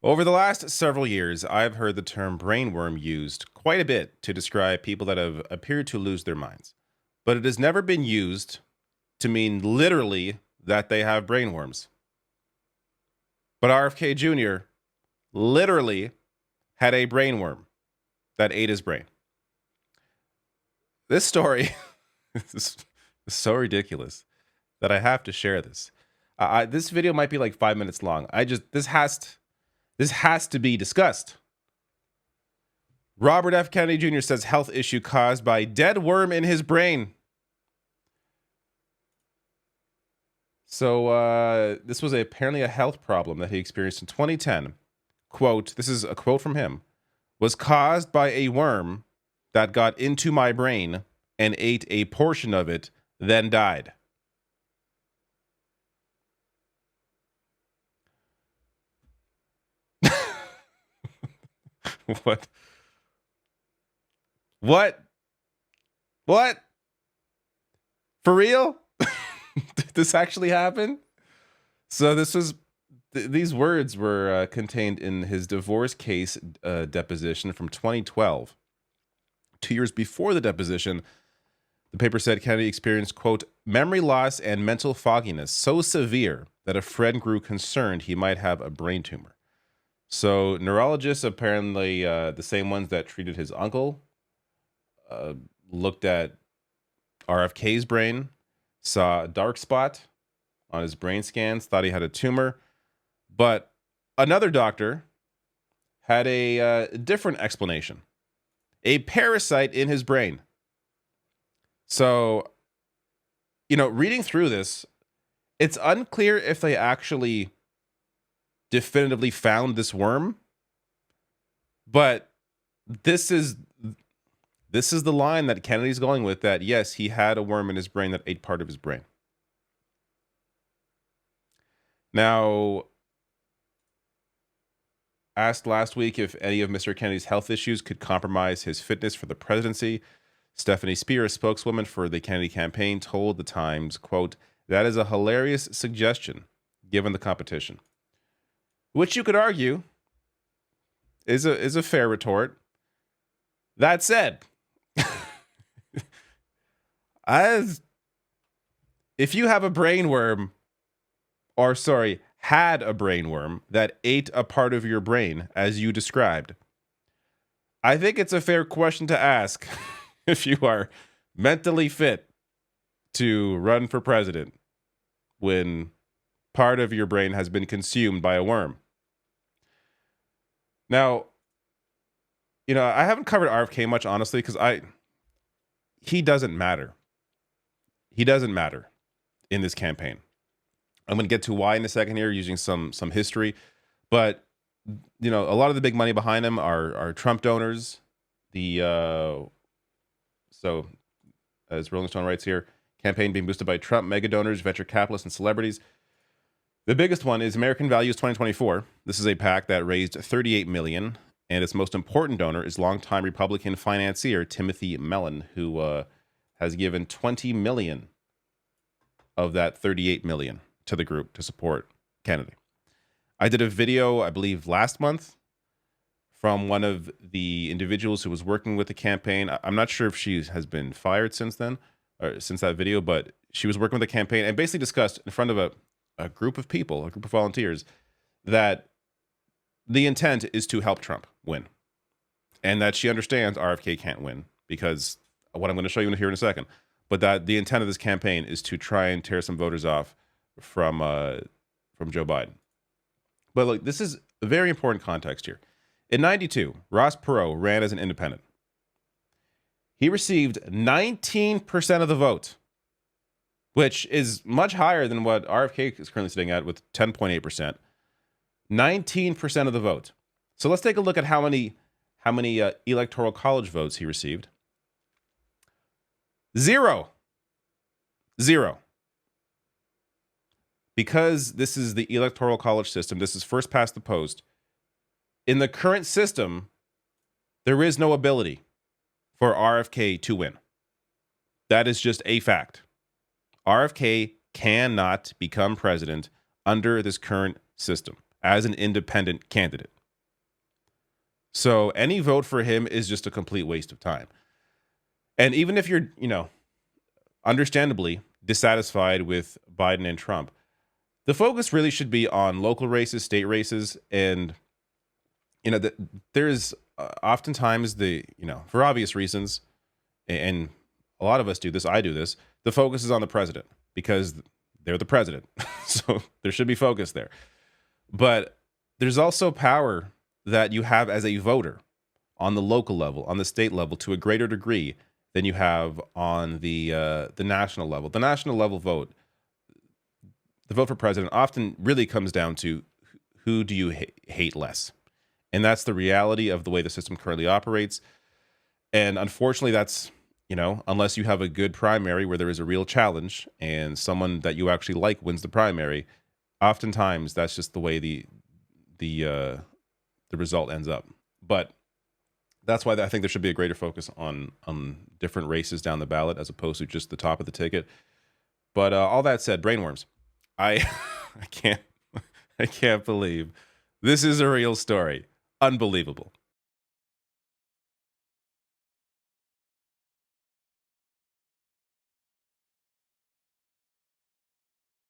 Over the last several years, I've heard the term brainworm used quite a bit to describe people that have appeared to lose their minds. But it has never been used to mean literally that they have brainworms. But RFK Jr. literally had a brainworm that ate his brain. This story is so ridiculous that I have to share this. This video might be like 5 minutes long. This has to be discussed. Robert F. Kennedy Jr. says health issue caused by dead worm in his brain. So this was apparently a health problem that he experienced in 2010. Quote, this is a quote from him, was caused by a worm that got into my brain and ate a portion of it, then died. What? What? What? For real? Did this actually happen? So this was these words were contained in his divorce case deposition from 2012. 2 years before the deposition, the paper said Kennedy experienced, quote, memory loss and mental fogginess so severe that a friend grew concerned he might have a brain tumor. So neurologists, apparently the same ones that treated his uncle, looked at RFK's brain, saw a dark spot on his brain scans, thought he had a tumor. But another doctor had a different explanation. A parasite in his brain. So, reading through this, it's unclear if they actually definitively found this worm. But this is the line that Kennedy's going with, that yes, he had a worm in his brain that ate part of his brain. Now, asked last week if any of Mr. Kennedy's health issues could compromise his fitness for the presidency, Stephanie Spear, a spokeswoman for the Kennedy campaign, told the Times, quote, that is a hilarious suggestion given the competition. Which you could argue is a fair retort. That said, if you have a brainworm, had a brainworm that ate a part of your brain, as you described, I think it's a fair question to ask if you are mentally fit to run for president when part of your brain has been consumed by a worm. Now, I haven't covered RFK much, honestly, because he doesn't matter. He doesn't matter in this campaign. I'm going to get to why in a second here, using some history. But, a lot of the big money behind him are Trump donors. So, as Rolling Stone writes here, campaign being boosted by Trump mega donors, venture capitalists, and celebrities. The biggest one is American Values 2024. This is a PAC that raised $38 million, and its most important donor is longtime Republican financier Timothy Mellon, who has given $20 million of that $38 million to the group to support Kennedy. I did a video, I believe, last month from one of the individuals who was working with the campaign. I'm not sure if she has been fired since then, or since that video, but she was working with the campaign and basically discussed in front of a group of people, a group of volunteers, that the intent is to help Trump win. And that she understands RFK can't win because what I'm going to show you here in a second, but that the intent of this campaign is to try and tear some voters off from Joe Biden. But look, this is a very important context here. In 92, Ross Perot ran as an independent. He received 19% of the vote, which is much higher than what RFK is currently sitting at with 10.8%. 19% of the vote. So let's take a look at how many electoral college votes he received. Zero. Because this is the electoral college system, this is first past the post. In the current system, there is no ability for RFK to win. That is just a fact. RFK cannot become president under this current system. as an independent candidate. So any vote for him is just a complete waste of time. And even if you're, understandably dissatisfied with Biden and Trump, the focus really should be on local races, state races, and there's oftentimes for obvious reasons, and a lot of us do this. I do this. The focus is on the president because they're the president, so there should be focus there. But there's also power that you have as a voter on the local level, on the state level, to a greater degree than you have on the national level. The national level vote, the vote for president, often really comes down to who do you hate less, and that's the reality of the way the system currently operates. And unfortunately, that's unless you have a good primary where there is a real challenge and someone that you actually like wins the primary, oftentimes that's just the way the result ends up. But that's why I think there should be a greater focus on different races down the ballot as opposed to just the top of the ticket. But all that said, brainworms. I I can't believe this is a real story. Unbelievable.